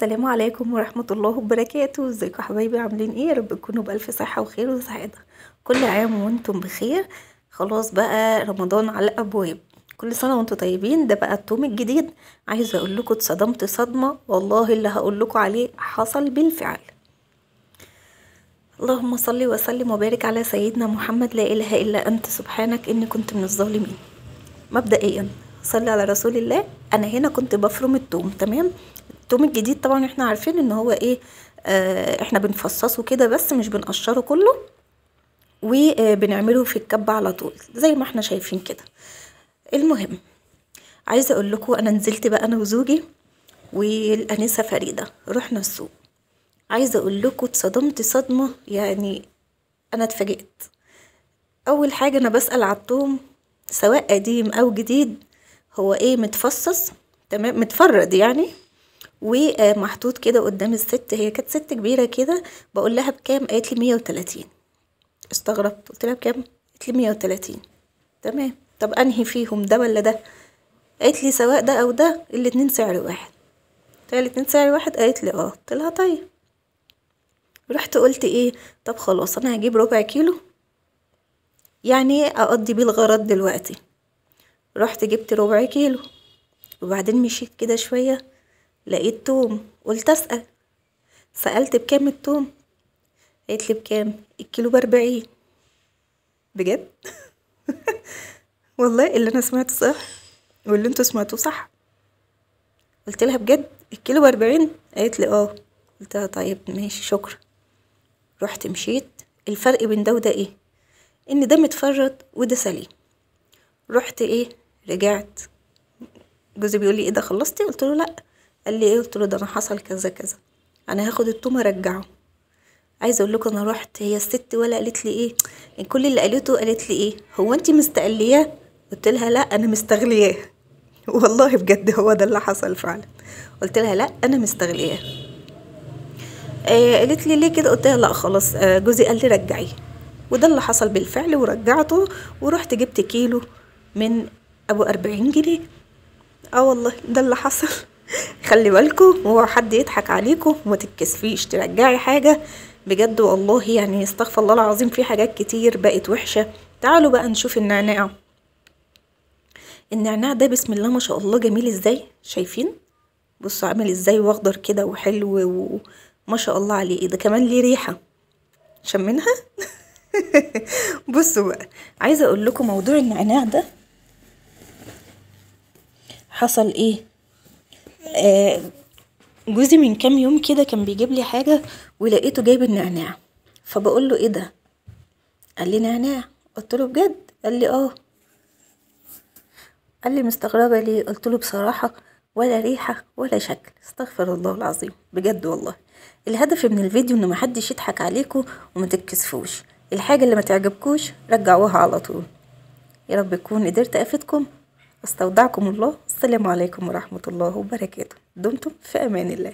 السلام عليكم ورحمة الله وبركاته. ازيكم يا حبايبي؟ عاملين ايه؟ يا رب تكونوا بألف صحة وخير وسعادة. كل عام وانتم بخير. خلاص بقى رمضان على الابواب، كل سنة وانتم طيبين. ده بقى التوم الجديد. عايزة اقول لكم اتصدمت صدمة والله، اللي هقول لكم عليه حصل بالفعل. اللهم صل وسلم وبارك على سيدنا محمد. لا اله الا انت سبحانك اني كنت من الظالمين. مبدئيا صلي على رسول الله. انا هنا كنت بفرم التوم، تمام. التوم الجديد طبعا احنا عارفين ان هو ايه، احنا بنفصصه كده بس مش بنقشره كله، وبنعمله في الكبة على طول زي ما احنا شايفين كده. المهم، عايزه اقول لكم انا نزلت بقى انا وزوجي والانسه فريده، رحنا السوق. عايزه اقول لكم اتصدمت صدمه يعني. انا اتفاجئت. اول حاجه انا بسأل على التوم، سواء قديم او جديد، هو ايه متفصص تمام متفرد يعني، ومحطوط كده قدام الست. هي كانت ست كبيره كده، بقول لها بكام؟ قالت لي 130. استغربت، قلت لها بكام؟ قالت لي 130. تمام، طب انهي فيهم، ده ولا ده؟ قالت لي سواء ده او ده الاتنين سعر واحد. قلت لها الاتنين سعر واحد؟ قالت لي اه. قلت لها طيب. رحت قلت ايه، طب خلاص انا هجيب ربع كيلو يعني اقضي بيه الغرض دلوقتي. رحت جبت ربع كيلو، وبعدين مشيت كده شويه لقيت توم، قلت اسأل. سألت بكام التوم؟ قالت لي بكام الكيلو؟ ب40. بجد؟ والله اللي انا سمعته صح واللي انتوا سمعتوه صح. قلت لها بجد الكيلو ب40؟ قالت لي اه. قلت لها طيب ماشي شكرا. رحت مشيت. الفرق بين ده وده ايه؟ ان ده متفرد وده سليم. رحت ايه، رجعت. جوزي بيقول لي ايه ده خلصتي؟ قلت له لا. قال لي ايه؟ قلت له ده انا حصل كذا كذا، انا هاخد التوم ارجعه. عايزه اقول لكم انا رحت، هي الست ولا قالت لي ايه، كل اللي قالته قالت لي ايه، هو انتي مستقلياه؟ قلت لها لا انا مستغلياه. والله بجد هو ده اللي حصل فعلا. قلت لها لا انا مستغلياه. قالت لي ليه كده؟ قلت لها لا خلاص، جوزي قال لي رجعيه. وده اللي حصل بالفعل، ورجعته. ورحت جبت كيلو من ابو 40 جنيه. اه والله ده اللي حصل. خلي بالكم، هو حد يضحك عليكم وما تتكسفيش ترجعي حاجة. بجد والله يعني استغفر الله العظيم، في حاجات كتير بقت وحشة. تعالوا بقى نشوف النعناع. النعناع ده بسم الله ما شاء الله جميل ازاي، شايفين؟ بصوا عامل ازاي، واخضر كده وحلو وما شاء الله عليه. ده كمان ليه ريحة، شمينها. بصوا بقى، عايزة اقول لكم موضوع النعناع ده حصل ايه. آه جوزي من كام يوم كده كان بيجيب لي حاجة، ولقيته جايب النعناع. فبقول له ايه ده؟ قال لي نعناع. قلت له بجد؟ قال لي اه. قال لي مستغربة ليه؟ قلت له بصراحة ولا ريحة ولا شكل، استغفر الله العظيم بجد والله. الهدف من الفيديو ان محدش يضحك عليكم وما تتكسفوش. الحاجة اللي ما تعجبكوش رجعوها على طول. يا رب اكون قدرت افيدكم. استودعكم الله. السلام عليكم ورحمة الله وبركاته. دمتم في امان الله.